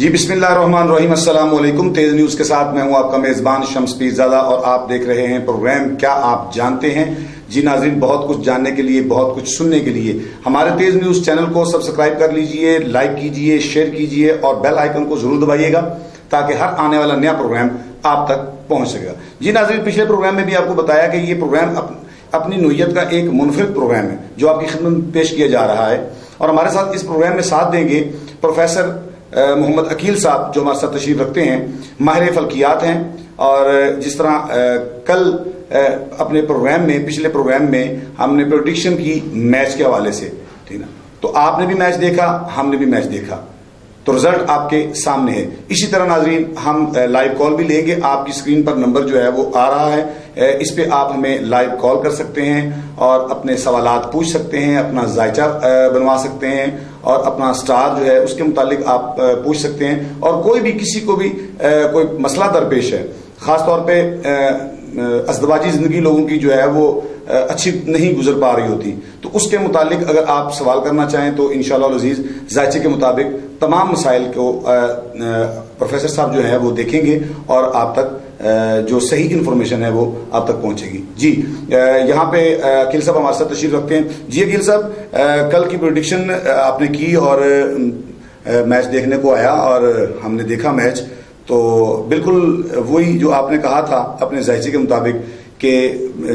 جی बिस्मिल्लाहिर्रहमानिर्रहीम अस्सलाम वालेकुम। तेज न्यूज के साथ मैं हूं आपका मेजबान शम्स पीरजादा और आप देख रहे हैं प्रोग्राम क्या आप जानते हैं। जी नाज़रीन, बहुत कुछ जानने के लिए, बहुत कुछ सुनने के लिए हमारे तेज न्यूज चैनल को सब्सक्राइब कर लीजिए, लाइक कीजिए, शेयर कीजिए और बेल आइकन को जरूर दबाइएगा ताकि हर आने वाला नया प्रोग्राम आप तक पहुंच सकेगा। जी नाज़रीन, पिछले प्रोग्राम में भी आपको बताया कि ये प्रोग्राम अपनी नोयत का एक मुनफरिद प्रोग्राम है जो आपकी खिदमत में पेश किया जा रहा है। और हमारे साथ इस प्रोग्राम में साथ देंगे प्रोफेसर मोहम्मद अकील साहब जो हमारे साथ तशरीफ रखते हैं, माहिर फल्कियात हैं। और जिस तरह कल अपने प्रोग्राम में, पिछले प्रोग्राम में हमने प्रेडिक्शन की मैच के हवाले से, ठीक ना, तो आपने भी मैच देखा, हमने भी मैच देखा, तो रिजल्ट आपके सामने है। इसी तरह नाजरीन हम लाइव कॉल भी लेंगे। आपकी स्क्रीन पर नंबर जो है वो आ रहा है, इस पे आप हमें लाइव कॉल कर सकते हैं और अपने सवालात पूछ सकते हैं, अपना जायचा बनवा सकते हैं और अपना स्टार जो है उसके मुतालिक आप पूछ सकते हैं। और कोई भी किसी को भी कोई मसला दरपेश है, खास तौर पे अज़दवाजी जिंदगी लोगों की जो है वो अच्छी नहीं गुजर पा रही होती, तो उसके मुतालिक अगर आप सवाल करना चाहें तो इंशाअल्लाह अज़ीज जायचे के मुताबिक तमाम मसाइल को प्रोफेसर साहब जो है वो देखेंगे और आप तक जो सही इंफॉर्मेशन है वो आप तक पहुंचेगी। जी यहाँ पे अकील साहब हमारे साथ तशरीफ रखते हैं। जी अकील साहब, कल की प्रेडिक्शन आपने की और मैच देखने को आया और हमने देखा मैच, तो बिल्कुल वही जो आपने कहा था अपने जायचे के मुताबिक कि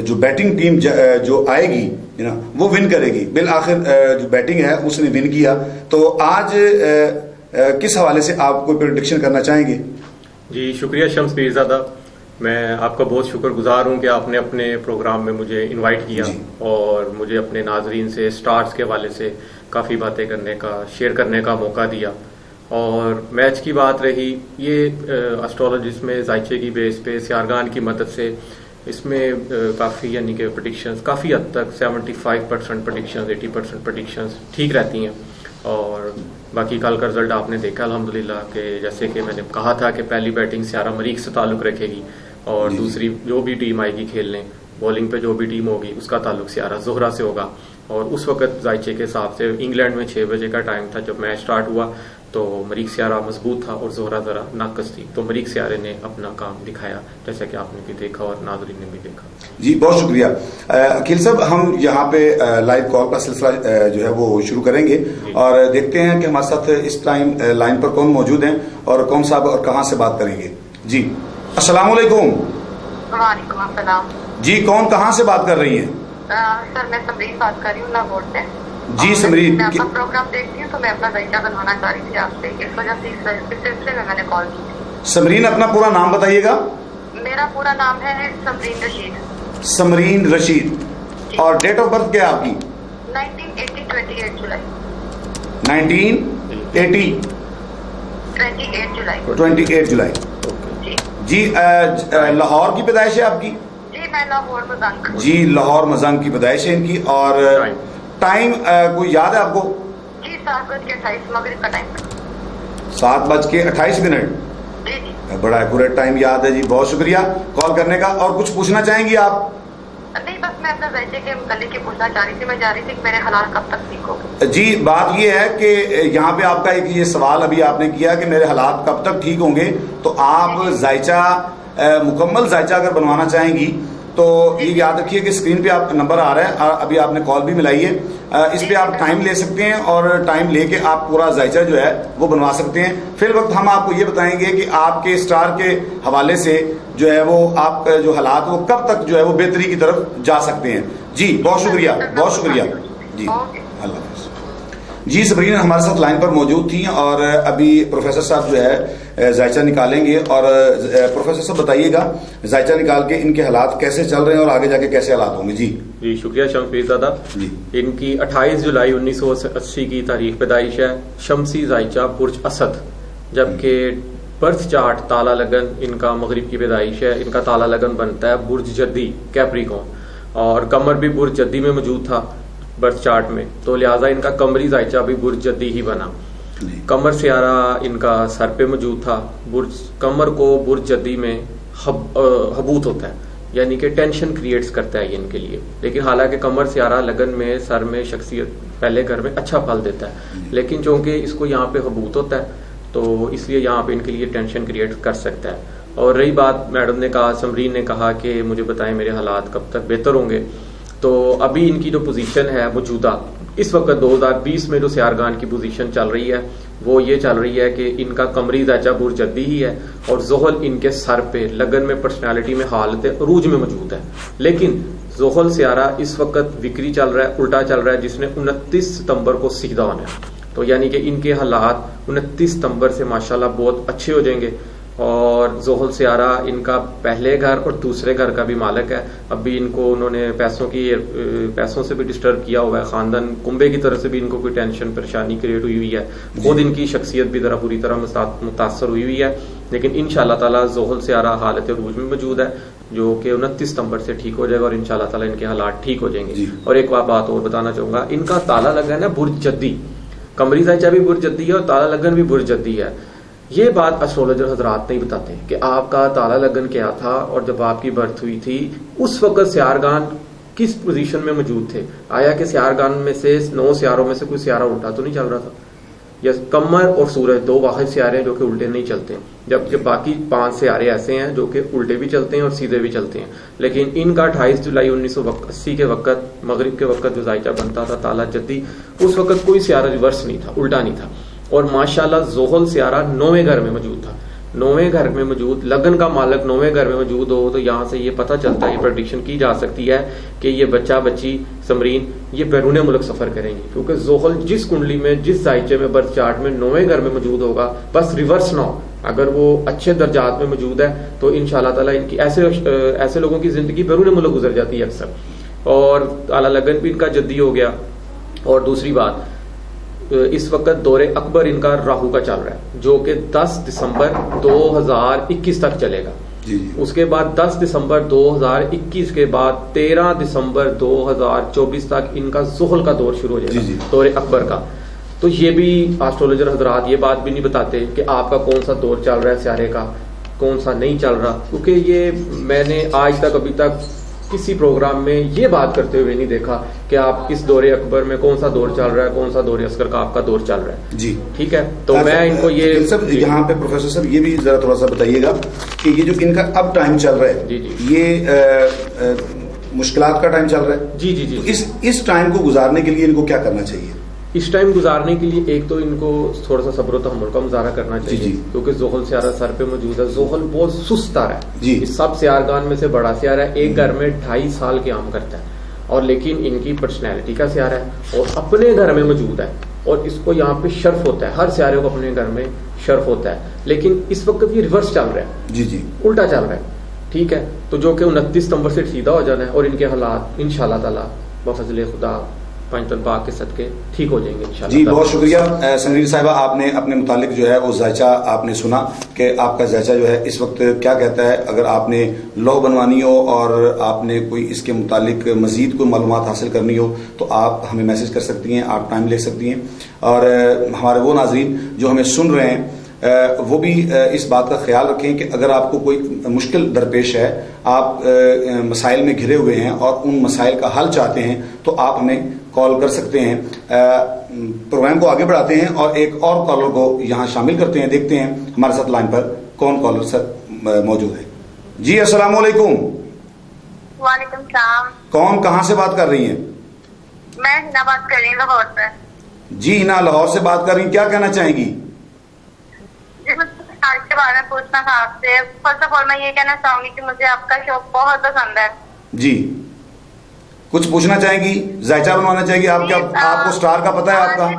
जो बैटिंग टीम जो आएगी ना वो विन करेगी। बिल आखिर जो बैटिंग है उसने विन किया। तो आज किस हवाले से आप कोई प्रेडिक्शन करना चाहेंगे? जी शुक्रिया शम्स पीरजादा, मैं आपका बहुत शुक्रगुजार हूं कि आपने अपने प्रोग्राम में मुझे इनवाइट किया और मुझे अपने नाजरीन से स्टार्स के हवाले से काफ़ी बातें करने का, शेयर करने का मौका दिया। और मैच की बात रही, ये एस्ट्रोलॉजिस्ट में जायचे की बेस पे सियारगान की मदद से इसमें काफ़ी यानी कि प्रेडिक्शंस काफ़ी हद तक 75% प्रेडिक्शंस, 80% प्रेडिक्शंस ठीक रहती हैं। और बाकी कल का रिजल्ट आपने देखा अल्हम्दुलिल्लाह कि जैसे कि मैंने कहा था कि पहली बैटिंग सियारा मरीख से ताल्लुक़ रखेगी और दूसरी जो भी टीम आएगी खेलने, बॉलिंग पे जो भी टीम होगी उसका ताल्लुक़ सियारा ज़ोहरा से होगा। और उस वक्त जायचे के हिसाब से इंग्लैंड में 6 बजे का टाइम था जब मैच स्टार्ट हुआ, तो मरीख सियारा मजबूत था और ज़ोहरा ज़रा नाकस थी, तो मरीख सियारे ने अपना काम दिखाया जैसा कि आपने भी देखा और नाज़रीन ने भी देखा। जी बहुत शुक्रिया अकील साहब। हम यहाँ पे लाइव कॉल का सिलसिला जो है वो शुरू करेंगे और देखते हैं कि हमारे साथ इस टाइम लाइन पर कौन मौजूद हैं और कौन साहब और कहाँ से बात करेंगे। जी अस्सलाम वालेकुम। वालेकुम अस्सलाम। जी कौन कहाँ से बात कर रही हैं? सर मैं समरीन बात कर रही हूँ लाहौर से। जी समरीन, मैं आपका प्रोग्राम देखती हूँ तो मैं अपना जायचा बनवाना चाह रही थी आपसे, इस वजह से इस सिलसिले में मैंने कॉल की थी। समरीन अपना पूरा नाम बताइएगा। मेरा पूरा नाम है समरीन रशीद। समरीन रशीद। और डेट ऑफ बर्थ क्या है आपकी? 1980 28 जुलाई। 1980 28 जुलाई। जी लाहौर की पैदाइश है आपकी? जी मैं लाहौर मजंग। जी लाहौर मजंग की पैदाइश है इनकी। और टाइम कोई याद है आपको? जी 7:28 मगरिब का टाइम। 7:28। जी जी बड़ा एक्यूरेट टाइम याद है जी, बहुत शुक्रिया कॉल करने का। और कुछ पूछना चाहेंगी आप? नहीं, बस मैं अपना जायचे के मुतालिक ही पूछना चाह रही थी। मैं जा रही थी कि मेरे हालात कब तक ठीक होंगे। जी बात ये है कि यहाँ पे आपका एक ये सवाल अभी आपने किया कि मेरे हालात कब तक ठीक होंगे, तो आप जायचा मुकम्मल जायचा अगर बनवाना चाहेंगी तो ये याद रखिए कि स्क्रीन पे आप नंबर आ रहा है, अभी आपने कॉल भी मिलाई है, इस पे आप टाइम ले सकते हैं और टाइम लेके आप पूरा जायचा जो है वो बनवा सकते हैं। फिर वक्त हम आपको ये बताएंगे कि आपके स्टार के हवाले से जो है वो आपका जो हालात वो कब तक जो है वो बेहतरी की तरफ जा सकते हैं। जी बहुत शुक्रिया, बहुत शुक्रिया जी, अल्लाह हाफ़िज़। जी समरीन हमारे साथ लाइन पर मौजूद थी और अभी प्रोफेसर साहब जो है जायचा निकालेंगे। और प्रोफेसर साहब बताइएगा जायचा निकाल के इनके हालात कैसे चल रहे हैं और आगे जाके कैसे हालात होंगे। जी शुक्रिया शम्स पीरजादा जी। इनकी 28 जुलाई 1980 की तारीख पैदाइश है, शमसी जायचा बुर्ज असद, जबकि बर्थ चार्ट ताला लगन इनका मगरिब की पैदाइश है। इनका ताला लगन बनता है बुर्ज जद्दी कैप्रिकॉर्न और कमर भी बुर्ज जद्दी में मौजूद था बर्थ चार्ट में, तो लिहाजा इनका कमरी जायचा भी बुर्ज जद्दी ही बना। कमर सियारा इनका सर पे मौजूद था। बुर्ज कमर को बुर्ज जद्दी में हबूत होता है, यानी कि टेंशन क्रिएट्स करता है ये इनके लिए। लेकिन हालांकि कमर सियारा लगन में, सर में शख्सियत पहले घर में अच्छा फल देता है, लेकिन चूंकि इसको यहाँ पे हबूत होता है تو اس لیے یہاں پہ ان کے لیے ٹینشن کریٹ کر سکتا ہے. اور رہی بات میڈم نے کہا، سمرین نے کہا کہ مجھے بتائیں میرے حالات کب تک بہتر ہوں گے. تو ابھی ان کی جو پوزیشن ہے موجودہ اس وقت 2020 میں جو سیارگان کی پوزیشن چل رہی ہے وہ یہ چل رہی ہے کہ ان کا قمری زیچہ برج جدی ہی ہے اور زحل ان کے سر پہ لگن میں پرسنالٹی میں حالت عروج میں موجود ہے. لیکن زحل سیارہ اس وقت وکری چل رہا ہے، الٹا چل رہا ہے، جس نے 29 ستمبر کو سیدھا ہونا ہے. تو یعنی کہ ان کے حالات 29 ستمبر سے ماشاءاللہ بہت اچھے ہو جائیں گے. اور زحل سیارہ ان کا پہلے گھر اور دوسرے گھر کا بھی مالک ہے. ابھی ان کو انہوں نے پیسوں سے بھی ڈسٹرب کیا ہوا ہے، خاندان کنبے کی طرف سے بھی ان کو کوئی ٹینشن پریشانی کریٹ ہوئی ہے، خود ان کی شخصیت بھی ذرا پوری طرح متاثر ہوئی ہے. لیکن انشاءاللہ تعالی زحل سیارہ حالت عروج میں موجود ہے جو کہ 29 ستمبر سے ٹھیک ہو جائے گا اور انشاءاللہ تعالی ان کے حالات ٹھیک ہو جائیں گے. اور ایک بات اور بتانا چاہوں گا، ان کا تالا لگا ہے نا برج جدی، قمری زیچہ بھی برج جدی ہے اور تالا لگن بھی برج جدی ہے. یہ بات اسٹرولوجر حضرات نہیں بتاتے کہ آپ کا تالا لگن کیا تھا اور جب آپ کی برتھ ہوئی تھی اس وقت سیارگان کس پوزیشن میں موجود تھے. آیا کہ سیارگان میں سے 9 سیاروں میں سے کوئی سیارہ الٹا تو نہیں چل رہا تھا؟ یا قمر اور سورج 2 واحد سیارے ہیں جو کہ الٹے نہیں چلتے، جبکہ باقی 5 سیارے ایسے ہیں جو کہ الٹے بھی چلتے ہیں اور سیدھے بھی چلتے ہیں. لیکن ان کا 28 جولائی 1980 کے وقت مغرب کے وقت جو زائچہ بنتا تھا تالا جدی، اس وقت کوئی سیارہ ریورس نہیں تھا، الٹا نہیں تھا. اور ماشاءاللہ زحل سیارہ 9ویں گھر میں موجود تھا. 9ویں گھر میں موجود، لگن کا مالک 9ویں گھر میں موجود ہو تو یہاں سے یہ پتہ چلتا ہے، یہ پریڈکشن کی جا سکتی ہے کہ یہ بچہ بچی سمرین یہ بیرون ملک سفر کریں گی. کیونکہ زحل جس کنڈلی میں جس زائچے میں برتھ چارٹ میں 9ویں گھر میں موجود ہوگا، بس ریورس نہ ہو، اگر وہ اچھے درجات میں موجود ہے تو انشاءاللہ تعالی ان کی ایسے لوگوں کی زندگی بیرون ملک گزر جاتی ہے اکثر. اور اعلیٰ لگن بھی ان کا جدی ہو گیا. اور دوسری بات، اس وقت دور اکبر ان کا راہو کا چل رہا ہے جو کہ 10 دسمبر 2021 تک چلے گا. اس کے بعد 10 دسمبر 2021 کے بعد 13 دسمبر 2024 تک ان کا زحل کا دور شروع ہو جائے گا، دور اکبر کا. تو یہ بھی ایسٹرولوجر حضرات یہ بات بھی نہیں بتاتے کہ آپ کا کون سا دور چل رہا ہے سیارے کا، کون سا نہیں چل رہا. کیونکہ یہ میں نے آج تک ابھی تک کسی پروگرام میں یہ بات کرتے ہوئے نہیں دیکھا کہ آپ کس دور اکبر میں کون سا دور چل رہا ہے، کون سا دور اصغر کا آپ کا دور چل رہا ہے. جی ٹھیک ہے. تو میں ان کو یہ سب یہاں پہ پروفیسر صاحب یہ بھی ذرا تھوڑا سا بتائیے گا کہ یہ جو ان کا اب ٹائم چل رہا ہے یہ مشکلات کا ٹائم چل رہا ہے. جی جی جی. اس ٹائم کو گزارنے کے لیے ان کو کیا کرنا چاہیے؟ اس ٹائم گزارنے کے لیے ایک تو ان کو تھوڑا سا صبر و تحمل کا مظاہرہ کرنا چاہیے کیونکہ زحل سیارہ سر پہ موجود ہے. زحل بہت سست تارا ہے، سب سیارگان میں سے بڑا سیارہ ہے، ایک گھر میں 2.5 سال قیام کرتا ہے. اور لیکن ان کی پرسنالٹی کا سیارہ ہے اور اپنے گھر میں موجود ہے اور اس کو یہاں پہ شرف ہوتا ہے، ہر سیارے کو اپنے گھر میں شرف ہوتا ہے. لیکن اس وقت یہ ریورس چل رہا ہے، الٹا چل رہا ہے. ٹھیک ہے. تو جو کہ 29 ستمبر سے سیدھا ہو جانا ہے اور ان کے حالات انشاءاللہ تعالی بفضل خدا پنجتن پاک کے صدقے ٹھیک ہو جائیں گے انشاءاللہ. جی بہت شکریہ سمرین صاحبہ، آپ نے اپنے متعلق جو ہے وہ زائچہ آپ نے سنا کہ آپ کا زائچہ جو ہے اس وقت کیا کہتا ہے. اگر آپ نے لو بنوانی ہو اور آپ نے کوئی اس کے متعلق مزید کوئی معلومات حاصل کرنی ہو تو آپ ہمیں میسج کر سکتی ہیں، آپ ٹائم لے سکتی ہیں. اور ہمارے وہ ناظرین جو ہمیں سن رہے ہیں وہ بھی اس بات کا خیال رکھیں کہ اگر آپ کو کوئی مشکل درپیش ہے، آپ مسائل میں گھرے ہوئے ہیں اور ان مسائل کا حل چاہتے ہیں تو آپ ہمیں کال کر سکتے ہیں. پروگرام کو آگے بڑھاتے ہیں اور ایک اور کالر کو یہاں شامل کرتے ہیں. دیکھتے ہیں ہمارے ساتھ لائن پر کون کالر سر موجود ہے. جی السلام علیکم. وعلیکم السلام. کون کہاں سے بات کر رہی ہیں؟ میں ہنا بات کر رہی ہوں لاہور سے. جی ہنا لاہور سے بات کر رہی ہیں، کیا کہنا چاہیں گی؟ کے بارے میں پوچھنا تھا آپ سے. فرسٹ آف آل میں یہ کہنا چاہوں گی کہ مجھے آپ کا شو بہت پسند ہے. جی کچھ پوچھنا چاہیں گی؟ زائچہ بنوانا چاہیں گی؟ آپ کو سٹار کا پتہ ہے آپ کا؟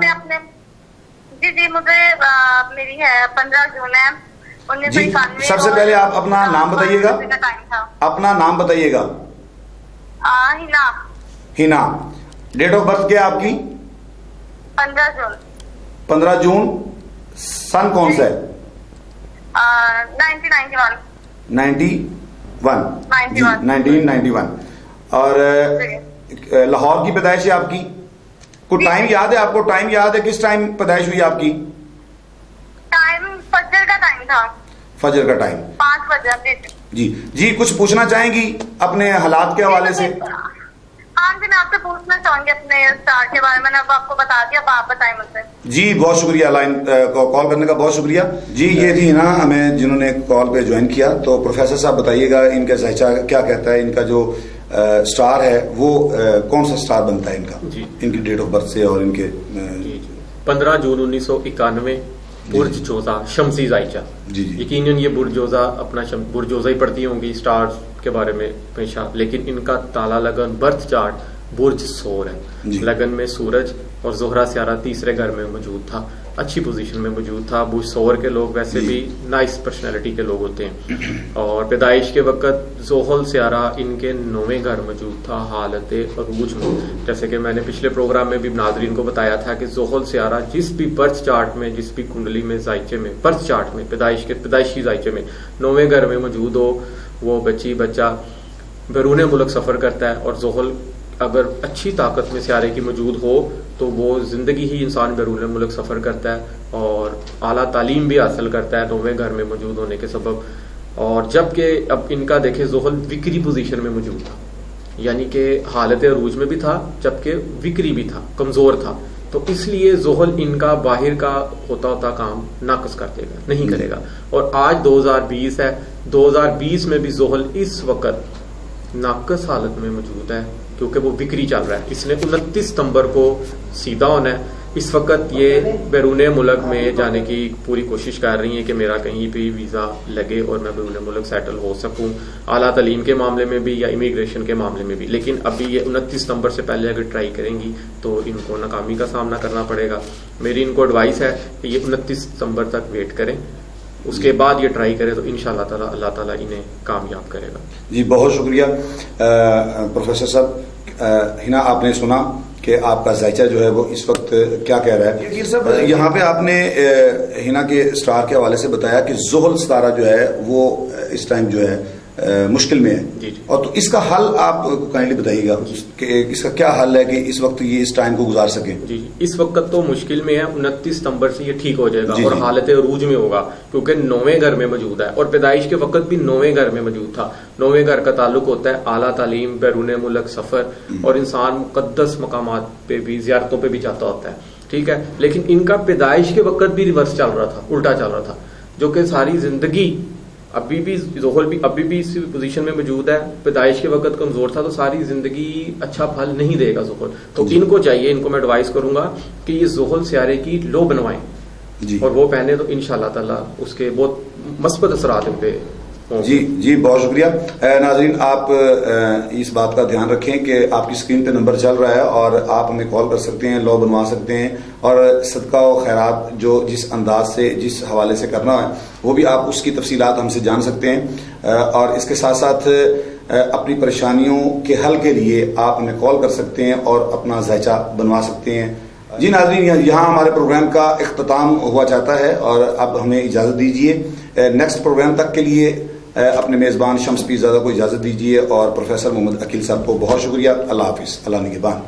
جی جی مجھے میری ہے 15 جون ہے 1991. سب سے پہلے آپ اپنا نام بتائیے گا. اپنا نام بتائیے گا. ہنا. ہنا. ڈیٹ آف برتھ کیا آپ کی؟ 15 جون. 15 جون. سن کون سا ہے؟ 1991. اور لاہور کی پیدائش ہے آپ کی؟ کوئی ٹائم یاد ہے آپ کو؟ ٹائم یاد ہے کس ٹائم پیدائش ہوئی آپ کی؟ ٹائم فجر کا ٹائم تھا. فجر کا ٹائم 5 بجے. جی جی کچھ پوچھنا چاہیں گی اپنے حالات کے حوالے سے؟ हाँ जी, मैं आपसे पूछना चाहूंगी अपने स्टार के बारे में। मैंने अब आपको बता दिया, अब आप बताएं मुझसे। जी बहुत शुक्रिया, लाइन कॉल करने का बहुत शुक्रिया जी। ये थी ना हमें जिन्होंने कॉल पे ज्वाइन किया। तो प्रोफेसर साहब बताइएगा इनका ज़ायचा क्या कहता है, इनका जो स्टार है वो कौन सा स्टार बनता है इनका, इनकी डेट ऑफ बर्थ से और इनके 15 जून 1991 बुर्ज जोजा शमसी ज़ायचा। यकीनन ये बुर्ज जोजा अपना बुर्ज जोजा ही पढ़ती होंगी स्टार्स के बारे में हमेशा, लेकिन इनका ताला लगन बर्थ चार्ट बुर्ज सोर है। लगन में सूरज और जोहरा सियारा तीसरे घर में मौजूद था, अच्छी पोजीशन में मौजूद था। बुर्ज सोर के लोग वैसे भी नाइस पर्सनैलिटी के लोग होते हैं। और पैदाइश के वक्त जोहल सियारा इनके 9वें घर मौजूद था हालत अरूज में। जैसे कि मैंने पिछले प्रोग्राम में भी नाजरीन को बताया था कि जोहल सियारा जिस भी बर्थ चार्ट में, जिस भी कुंडली में ज़ायचे में, बर्थ चार्ट में पैदाइशी ज़ायचे में 9वें घर में मौजूद हो, वो बच्चा बैरून मुल्क सफ़र करता है। और जोहल अगर अच्छी ताकत में सियारे की मौजूद हो तो वो ज़िंदगी ही इंसान बैरून मुल्क सफ़र करता है और आला तालीम भी हासिल करता है 9वें घर में मौजूद होने के सबब। और जबकि अब इनका देखें जोहल विक्री पोजीशन में मौजूद था, यानी कि हालत अरूज में भी था जबकि विक्री भी था, कमज़ोर था। तो इसलिए जोहल इनका बाहर का होता काम नाकस कर देगा, नहीं करेगा। और आज 2020 है, 2020 में भी जोहल इस वक्त नाकस हालत में मौजूद है क्योंकि वो बिक्री चल रहा है। इसने 29 सितंबर को सीधा होना है। इस वक्त ये बैरून मुल्क में जाने की पूरी कोशिश कर रही है कि मेरा कहीं भी वीज़ा लगे और मैं बैरून मुल्क सेटल हो सकूं, आला तालीम के मामले में भी या इमिग्रेशन के मामले में भी। लेकिन अभी ये 29 सितंबर से पहले अगर ट्राई करेंगी तो इनको नाकामी का सामना करना पड़ेगा। मेरी इनको एडवाइस है कि ये 29 सितंबर तक वेट करें, उसके बाद ये ट्राई करें तो इंशाअल्लाह ताला अल्लाह ताला इन्हें कामयाब करेगा। जी बहुत शुक्रिया प्रोफेसर साहब। हिना आपने सुना कि आपका ज़ायचा जो है वो इस वक्त क्या कह रहा है। साहब यहाँ पे आपने हिना के स्टार के हवाले से बताया कि जोहल सितारा जो है वो इस टाइम जो है मुश्किल में है। और तो इसका हल आप काइंडली बताइएगा कि इसका क्या हल है कि इस वक्त ये इस टाइम को गुजार सके। जी इस वक्त तो मुश्किल में है, 29 सितंबर से ये ठीक हो जाएगा और हालत अरूज में होगा क्योंकि 9वें घर में मौजूद है और पैदाइश के वक्त भी 9वें घर में मौजूद था। 9वें घर का ताल्लुक होता है आला तालीम, बैरून मुल्क सफर और इंसान मुकद्दस मकामात पे भी, जियारतों पे भी जाता होता है, ठीक है। लेकिन इनका पैदाइश के वक्त भी रिवर्स चल रहा था, उल्टा चल रहा था, जो कि सारी जिंदगी अभी भी जोहल भी अभी भी इसी पोजीशन में मौजूद है। पैदाइश के वक्त कमजोर था तो सारी जिंदगी अच्छा फल नहीं देगा जोहल। तो इनको चाहिए, इनको मैं एडवाइस करूंगा कि ये जोहल सियारे की लो बनवाएं और वो पहने तो इंशाअल्लाह ताला उसके बहुत मस्बत असरात इन पे। जी बहुत शुक्रिया। नाज़रीन आप इस बात का ध्यान रखें कि आपकी स्क्रीन पे नंबर चल रहा है और आप हमें कॉल कर सकते हैं, लॉ बनवा सकते हैं और सदका व खैरात जो जिस अंदाज से जिस हवाले से करना है वो भी आप उसकी तफसीलात हमसे जान सकते हैं। और इसके साथ साथ अपनी परेशानियों के हल के लिए आप हमें कॉल कर सकते हैं और अपना ज़ायचा बनवा सकते हैं। जी नाज़रीन यहाँ हमारे प्रोग्राम का इख्तिताम हुआ चाहता है और अब हमें इजाज़त दीजिए। नेक्स्ट प्रोग्राम तक के लिए अपने मेज़बान शम्स पीरज़ादा को इजाज़त दीजिए और प्रोफेसर मोहम्मद अकील साहब को बहुत शुक्रिया। अल्लाह हाफिज़, अल्लाह निगहबान।